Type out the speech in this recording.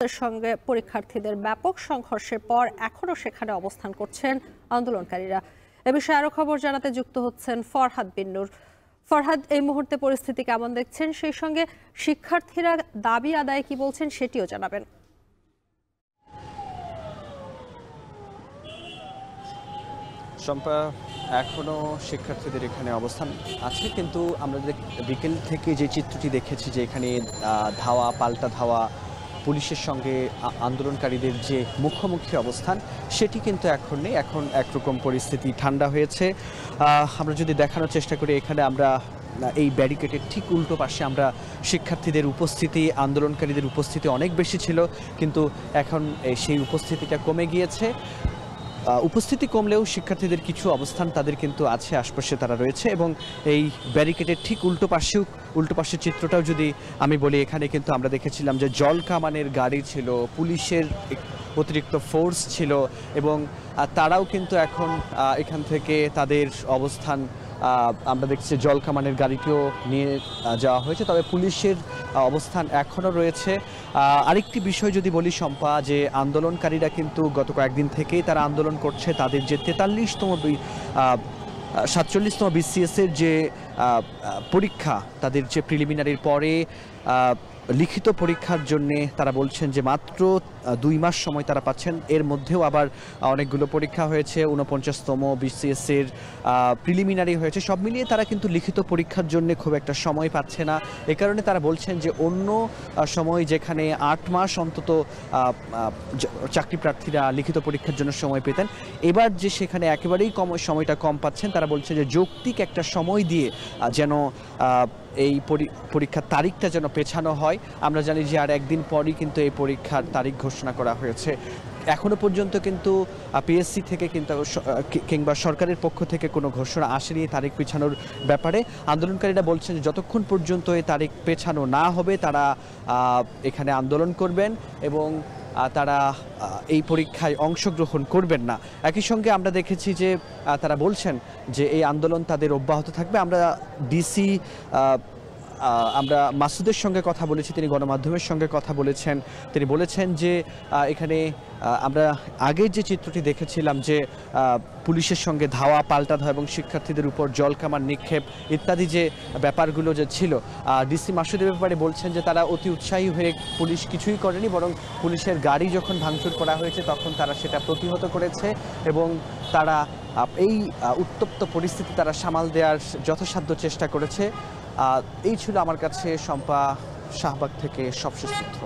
রাষ্ট্রের সঙ্গে পরীক্ষার্থীদের ব্যাপক সংঘর্ষের পর এখনও সেখানে অবস্থান করছেন আন্দোলনকারীরা। এ বিষয়ে আরো খবর জানাতে যুক্ত হচ্ছেন ফরহাদ বিন নূর। ফরহাদ, এই মুহূর্তে পরিস্থিতি কেমন দেখছেন, সেই সঙ্গে শিক্ষার্থীরা দাবি আদায়ে কি বলছেন সেটিও জানাবেন। শম্পা, এখনও শিক্ষার্থীদের এখানে অবস্থান আছে, কিন্তু আমরা বিকেল থেকে যে চিত্রটি দেখেছি যে এখানে ধাওয়া পাল্টা ধাওয়া, পুলিশের সঙ্গে আন্দোলনকারীদের যে মুখোমুখি অবস্থান সেটি কিন্তু এখন নেই। এখন একরকম পরিস্থিতি ঠান্ডা হয়েছে। আমরা যদি দেখানোর চেষ্টা করি, এখানে আমরা এই ব্যারিকেডের ঠিক উল্টো পাশে আমরা শিক্ষার্থীদের উপস্থিতি, আন্দোলনকারীদের উপস্থিতি অনেক বেশি ছিল, কিন্তু এখন সেই উপস্থিতিটা কমে গিয়েছে। উপস্থিতি কমলেও শিক্ষার্থীদের কিছু অবস্থান তাদের কিন্তু আছে, আশপাশে তারা রয়েছে। এবং এই ব্যারিকেডের ঠিক উল্টো পাশের চিত্রটাও যদি আমি বলি, এখানে কিন্তু আমরা দেখেছিলাম যে জল কামানের গাড়ি ছিল, পুলিশের অতিরিক্ত ফোর্স ছিল, এবং তারাও কিন্তু এখন এখান থেকে তাদের অবস্থান আমরা দেখছি জল কামানের গাড়িটিও নিয়ে যাওয়া হয়েছে, তবে পুলিশের অবস্থান এখনও রয়েছে। আরেকটি বিষয় যদি বলি শম্পা, যে আন্দোলনকারীরা কিন্তু গত কয়েকদিন থেকেই তারা আন্দোলন করছে। তাদের যে 47তম বিসিএসের যে পরীক্ষা, তাদের যে প্রিলিমিনারির পরে লিখিত পরীক্ষার জন্যে তারা বলছেন যে মাত্র 2 মাস সময় তারা পাচ্ছেন। এর মধ্যেও আবার অনেকগুলো পরীক্ষা হয়েছে, 49তম বিসিএসের প্রিলিমিনারি হয়েছে, সব মিলিয়ে তারা কিন্তু লিখিত পরীক্ষার জন্য খুব একটা সময় পাচ্ছে না। এ কারণে তারা বলছেন যে অন্য সময় যেখানে 8 মাস অন্তত চাকরি প্রার্থীরা লিখিত পরীক্ষার জন্য সময় পেতেন, এবার যে সেখানে একেবারেই সময়টা কম পাচ্ছেন। তারা বলছেন যে যৌক্তিক একটা সময় দিয়ে যেন এই পরীক্ষার তারিখটা যেন পেছানো হয়। আমরা জানি যে আর একদিন পরই কিন্তু এই পরীক্ষার তারিখ ঘোষণা করা হয়েছে। এখনো পর্যন্ত কিন্তু পিএসসি থেকে কিংবা সরকারের পক্ষ থেকে কোনো ঘোষণা আসেনি তারিখ পেছানোর ব্যাপারে। আন্দোলনকারীরা বলছেন যে যতক্ষণ পর্যন্ত এই তারিখ পেছানো না হবে তারা এখানে আন্দোলন করবেন এবং তারা এই পরীক্ষায় অংশগ্রহণ করবেন না। একই সঙ্গে আমরা দেখেছি যে তারা বলছেন যে এই আন্দোলন তাদের অব্যাহত থাকবে। আমরা মাসুদের সঙ্গে কথা বলেছি, তিনি গণমাধ্যমের সঙ্গে কথা বলেছেন। তিনি বলেছেন যে এখানে আমরা আগের যে চিত্রটি দেখেছিলাম যে পুলিশের সঙ্গে ধাওয়া পাল্টা ধাওয়া এবং শিক্ষার্থীদের উপর জলকামান নিক্ষেপ ইত্যাদি যে ব্যাপারগুলো যে ছিল, ডিসি মাসুদের ব্যাপারে বলছেন যে তারা অতি উৎসাহী হয়ে পুলিশ কিছুই করেনি, বরং পুলিশের গাড়ি যখন ভাঙচুর করা হয়েছে তখন তারা সেটা প্রতিহত করেছে এবং তারা এই উত্তপ্ত পরিস্থিতি তারা সামাল দেওয়ার যথাসাধ্য চেষ্টা করেছে। এই ছিল আমার কাছে শম্পা শাহবাগ থেকে সবশেষ তথ্য।